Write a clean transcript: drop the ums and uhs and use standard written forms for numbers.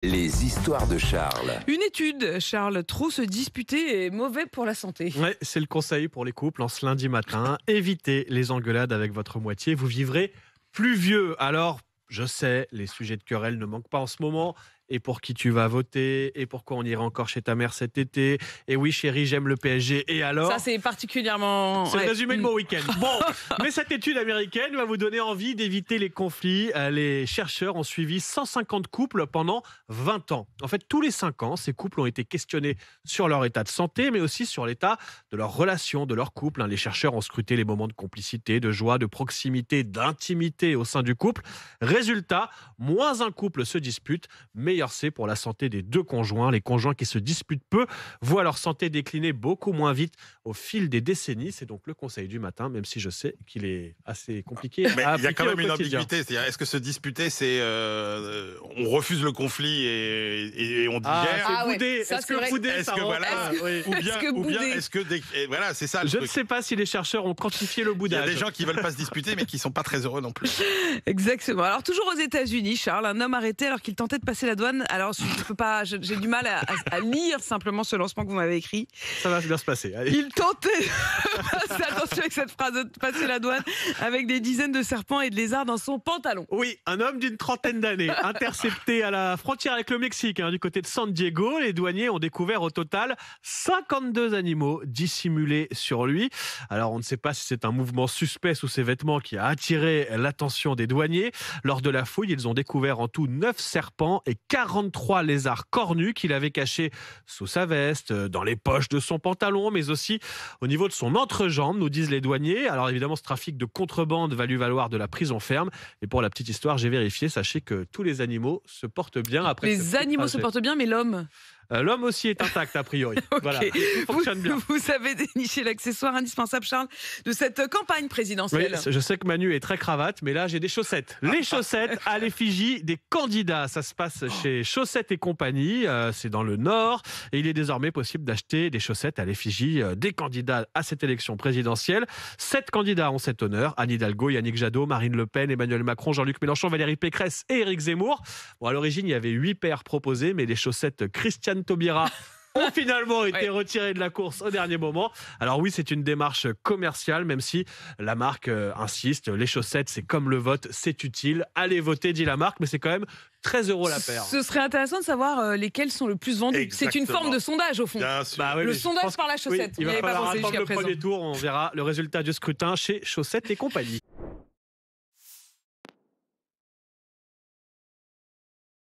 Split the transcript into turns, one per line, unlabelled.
Les histoires de Charles.
Une étude, Charles, trop se disputer est mauvais pour la santé.
Ouais, c'est le conseil pour les couples en ce lundi matin. Évitez les engueulades avec votre moitié, vous vivrez plus vieux. Alors, je sais, les sujets de querelle ne manquent pas en ce moment. Et pour qui tu vas voter? Et pourquoi on ira encore chez ta mère cet été? Et oui, chérie, j'aime le PSG. Et alors?
Ça, c'est particulièrement...
C'est le résumé de mon week-end. Bon, mais cette étude américaine va vous donner envie d'éviter les conflits. Les chercheurs ont suivi 150 couples pendant 20 ans. En fait, tous les 5 ans, ces couples ont été questionnés sur leur état de santé, mais aussi sur l'état de leur relation, de leur couple. Les chercheurs ont scruté les moments de complicité, de joie, de proximité, d'intimité au sein du couple. Résultat, moins un couple se dispute, meilleur c'est pour la santé des deux conjoints. Les conjoints qui se disputent peu voient leur santé décliner beaucoup moins vite au fil des décennies. C'est donc le conseil du matin, même si je sais qu'il est assez compliqué
Mais
à
il y a quand
appliquer
même
au
une
quotidien.
ambiguïté. C'est-à-dire, est-ce que se disputer, c'est on refuse le conflit et on digère
Ah ouais,
boudé.
ça,
Est-ce
c'est
que
vrai.
boudé,
Est-ce
ça
que
rentre?
voilà,
Oui.
ou bien,
Est-ce que boudé
est-ce que et voilà, c'est ça le
Je ne
truc.
sais pas si les chercheurs ont quantifié le
Il y a
boudage.
des gens qui veulent pas se disputer, mais qui sont pas très heureux non plus.
Exactement. Alors, toujours aux États-Unis, Charles, un homme arrêté alors qu'il tentait de passer la douane. Alors, je peux pas, j'ai du mal à lire simplement ce lancement que vous m'avez écrit.
Ça va bien se passer. Allez.
Il tentait de passer, attention avec cette phrase, de passer la douane avec des dizaines de serpents et de lézards dans son pantalon.
Oui, un homme d'une trentaine d'années, intercepté à la frontière avec le Mexique, du côté de San Diego. Les douaniers ont découvert au total 52 animaux dissimulés sur lui. Alors, on ne sait pas si c'est un mouvement suspect sous ses vêtements qui a attiré l'attention des douaniers. Lors de la fouille, ils ont découvert en tout 9 serpents et 43 lézards cornus qu'il avait cachés sous sa veste, dans les poches de son pantalon, mais aussi au niveau de son entrejambe, nous disent les douaniers. Alors évidemment, ce trafic de contrebande va lui valoir de la prison ferme. Et pour la petite histoire, j'ai vérifié, sachez que tous les animaux se portent bien après.
Les animaux se portent bien, mais l'homme...
L'homme aussi est intact, a priori.
Ok.
Voilà, il fonctionne bien.
Vous avez déniché l'accessoire indispensable, Charles, de cette campagne
Oui,
présidentielle.
je sais que Manu est très cravate, mais là j'ai des chaussettes. Les chaussettes à l'effigie des candidats. Ça se passe chez Chaussettes et compagnie, c'est dans le Nord. Et il est désormais possible d'acheter des chaussettes à l'effigie des candidats à cette élection présidentielle. 7 candidats ont cet honneur. Anne Hidalgo, Yannick Jadot, Marine Le Pen, Emmanuel Macron, Jean-Luc Mélenchon, Valérie Pécresse et Éric Zemmour. Bon, à l'origine, il y avait 8 paires proposées, mais les chaussettes Christiane Taubira ont finalement été retirées de la course au dernier moment. Alors oui, c'est une démarche commerciale, même si la marque insiste. Les chaussettes, c'est comme le vote, c'est utile. Allez voter, dit la marque, mais c'est quand même 13 € la paire.
Ce serait intéressant de savoir lesquels sont le plus vendus. C'est une forme de sondage, au fond.
Bien sûr.
Bah oui,
Le
mais je
sondage
pense
par la
que-
chaussette.
Oui, il
Vous
va
n'y avez pas
falloir
pensé
attendre
jusqu'à
le
présent.
premier tour. On verra le résultat du scrutin chez Chaussettes et compagnie.